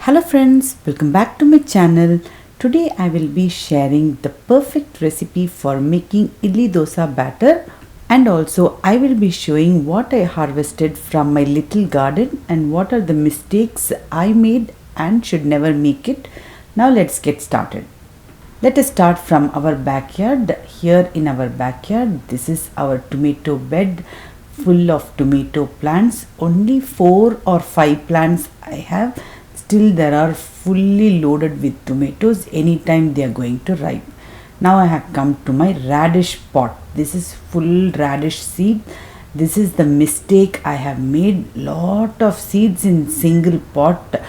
Hello friends, welcome back to my channel. Today I will be sharing the perfect recipe for making idli dosa batter, and also I will be showing what I harvested from my little garden and what are the mistakes I made and should never make it. Now let's get started. Let us start from our backyard. Here in our backyard, this is our tomato bed full of tomato plants. Only 4 or 5 plants I have. Still there are fully loaded with tomatoes. Anytime they are going to ripe. Now I have come to my radish pot. This is full radish seed. This is the mistake I have made. Lot of seeds in single pot.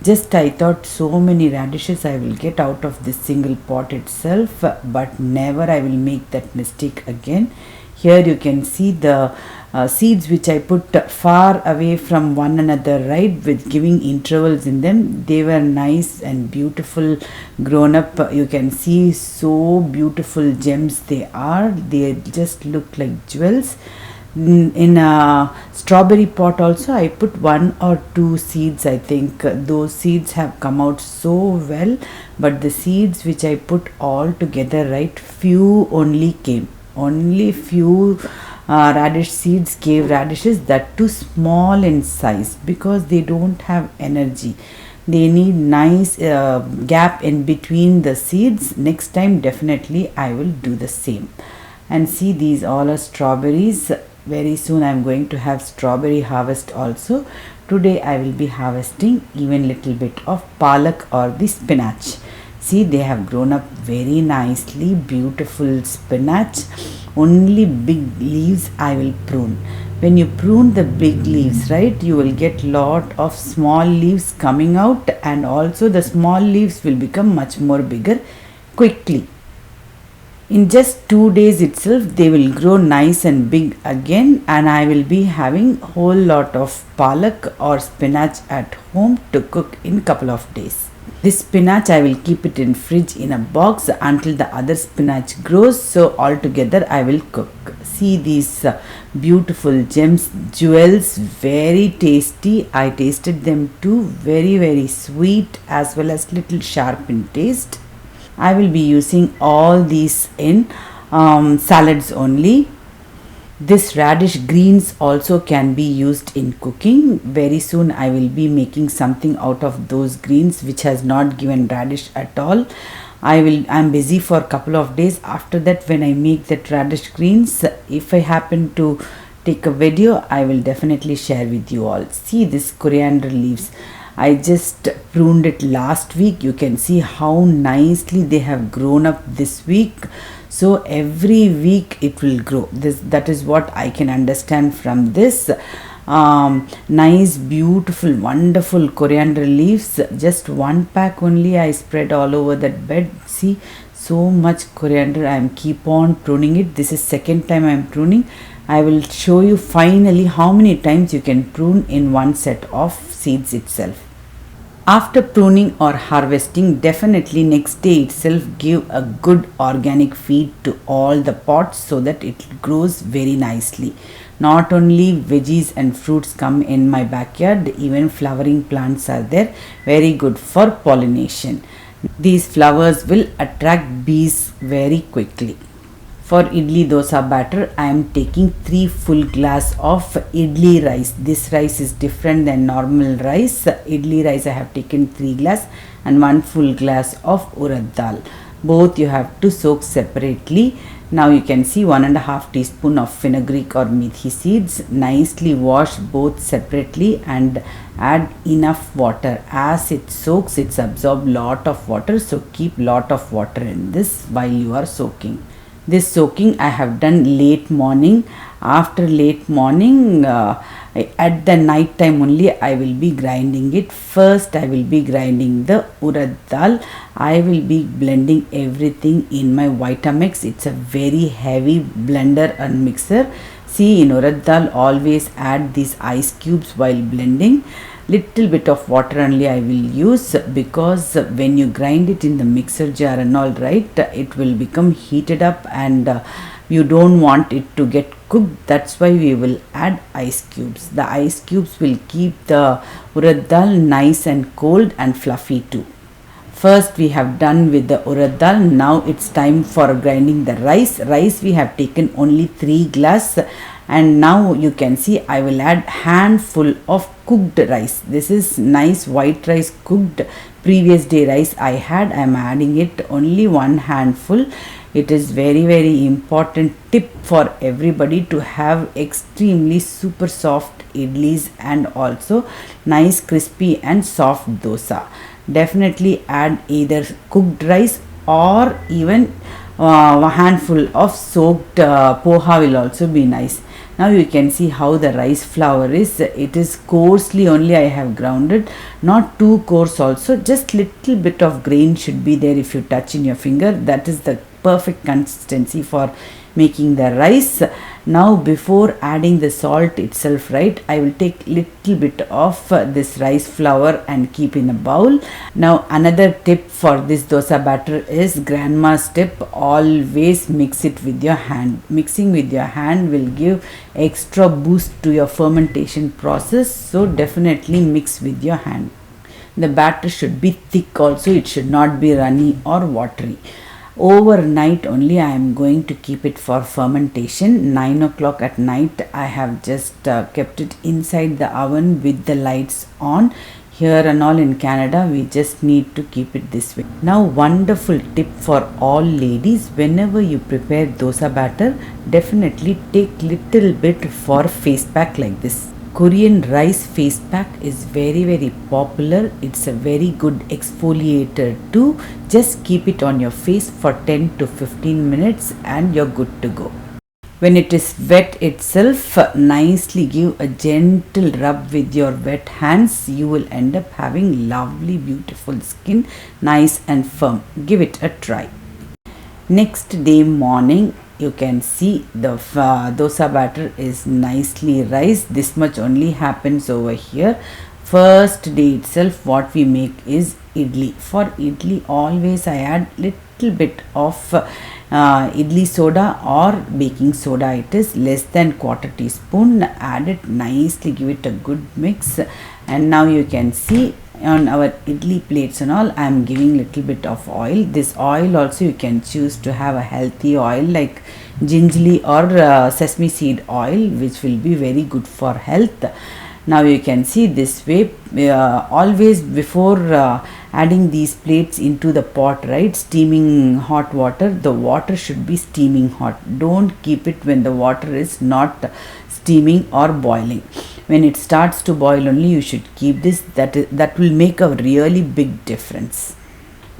Just I thought so many radishes I will get out of this single pot itself, but never I will make that mistake again. Here you can see the seeds which I put far away from one another, right, with giving intervals in them. They were nice and beautiful grown up. You can see so beautiful gems they are. They just look like jewels. In a strawberry pot also I put 1 or 2 seeds. I think those seeds have come out so well, but the seeds which I put all together, right, few only came. Only few radish seeds gave radishes, that too small in size, because they don't have energy. They need nice gap in between the seeds. Next time definitely I will do the same. And see, these all are strawberries. Very soon I am going to have strawberry harvest also. Today I will be harvesting even little bit of palak or the spinach. See, they have grown up very nicely. Beautiful spinach. Only big leaves I will prune. When you prune the big leaves, right, you will get lot of small leaves coming out, and also the small leaves will become much more bigger quickly. In just 2 days itself they will grow nice and big again, and I will be having whole lot of palak or spinach at home to cook in couple of days. This spinach I will keep it in fridge in a box until the other spinach grows, so all together I will cook. See these beautiful gems, jewels, very tasty. I tasted them too. Very sweet as well as little sharp in taste. I will be using all these in salads only. This radish greens also can be used in cooking. Very soon I will be making something out of those greens which has not given radish at all. I'm busy for a couple of days. After that, when I make that radish greens, if I happen to take a video, I will definitely share with you all. See this coriander leaves. I just pruned it last week. You can see how nicely they have grown up this week. So every week it will grow. That is what I can understand from this. Nice, beautiful, wonderful coriander leaves. Just 1 pack only I spread all over that bed. See, so much coriander. I am keep on pruning it. This is second time I am pruning. I will show you finally how many times you can prune in one set of seeds itself. After pruning or harvesting, definitely next day itself give a good organic feed to all the pots so that it grows very nicely. Not only veggies and fruits come in my backyard, even flowering plants are there, very good for pollination. These flowers will attract bees very quickly. For idli dosa batter, I am taking 3 full glass of idli rice. This rice is different than normal rice. Idli rice I have taken 3 glass and 1 full glass of urad dal. Both you have to soak separately. Now you can see 1.5 teaspoon of fenugreek or methi seeds. Nicely wash both separately and add enough water. As it soaks, it's absorb lot of water, so keep lot of water in this while you are soaking. This soaking I have done late morning. After late morning, at the night time only I will be grinding it. First I will be grinding the urad dal. I will be blending everything in my Vitamix. It's a very heavy blender and mixer. See, in urad dal always add these ice cubes while blending. Little bit of water only I will use, because when you grind it in the mixer jar and all, right, it will become heated up, and you don't want it to get cooked, that's why we will add ice cubes. The ice cubes will keep the urad dal nice and cold and fluffy too. First we have done with the urad dal. Now it's time for grinding the rice. Rice we have taken only 3 glass, and now you can see I will add handful of cooked rice. This is nice white rice, cooked previous day rice I had. I am adding it only 1 handful. It is very important tip for everybody to have extremely super soft idlis and also nice crispy and soft dosa. Definitely add either cooked rice or even a handful of soaked poha will also be nice. Now you can see how the rice flour is. It is coarsely only I have grounded, not too coarse also. Just little bit of grain should be there if you touch in your finger. That is the perfect consistency for making the rice. Now before adding the salt itself, right, I will take little bit of this rice flour and keep in a bowl. Now another tip for this dosa batter is grandma's tip: always mix it with your hand. Mixing with your hand will give extra boost to your fermentation process, so definitely mix with your hand. The batter should be thick also, it should not be runny or watery. Overnight only I am going to keep it for fermentation. 9 o'clock at night I have just kept it inside the oven with the lights on. Here and all in Canada we just need to keep it this way. Now wonderful tip for all ladies: whenever you prepare dosa batter, definitely take little bit for face pack like this. Korean rice face pack is very popular. It's a very good exfoliator too. Just keep it on your face for 10 to 15 minutes and you're good to go. When it is wet itself, nicely give a gentle rub with your wet hands. You will end up having lovely beautiful skin, nice and firm. Give it a try. Next day morning, you can see the dosa batter is nicely rised. This much only happens over here. First day itself what we make is idli. For idli always I add little bit of idli soda or baking soda. It is less than quarter teaspoon. Add it nicely, give it a good mix, and now you can see on our idli plates and all I am giving little bit of oil. This oil also you can choose to have a healthy oil like gingerly or sesame seed oil, which will be very good for health. Now you can see this way. Always before adding these plates into the pot, right, steaming hot water, the water should be steaming hot. Don't keep it when the water is not steaming or boiling. When it starts to boil only you should keep this. That will make a really big difference.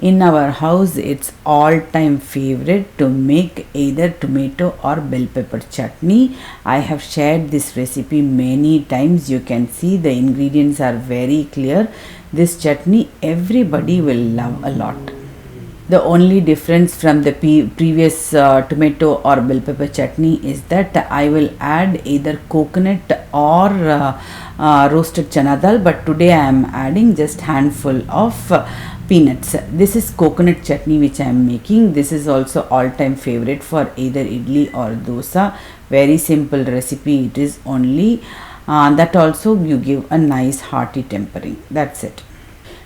In our house it's all time favorite to make either tomato or bell pepper chutney. I have shared this recipe many times. You can see the ingredients are very clear. This chutney everybody will love a lot. The only difference from the previous tomato or bell pepper chutney is that I will add either coconut or roasted chana dal, but today I am adding just handful of peanuts. This is coconut chutney which I am making. This is also all time favorite for either idli or dosa. Very simple recipe it is only. That also you give a nice hearty tempering. That's it.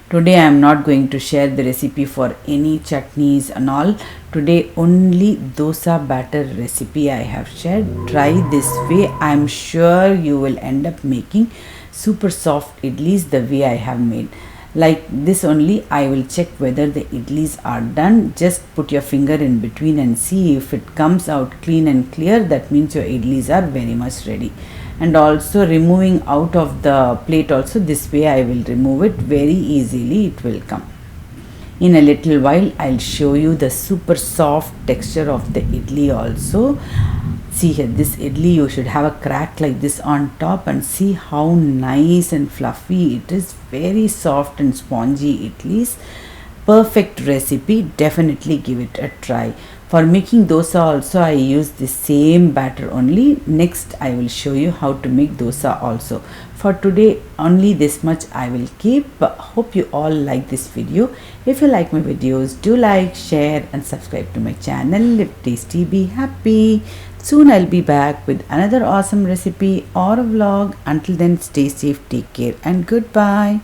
Today I am not going to share the recipe for any chutneys and all. Today only dosa batter recipe I have shared. Try this way. I am sure you will end up making super soft idlis the way I have made. Like this only I will check whether the idlis are done. Just put your finger in between and see if it comes out clean and clear. That means your idlis are very much ready. And also removing out of the plate also, this way I will remove it very easily. It will come. In a little while I'll show you the super soft texture of the idli also. See here, this idli you should have a crack like this on top, and see how nice and fluffy it is. Very soft and spongy idlis. Perfect recipe. Definitely give it a try. For making dosa also I use the same batter only. Next I will show you how to make dosa also. For today only this much I will keep. Hope you all like this video. If you like my videos, do like, share and subscribe to my channel. Live tasty, be happy. Soon I'll be back with another awesome recipe or a vlog. Until then, stay safe, take care and goodbye.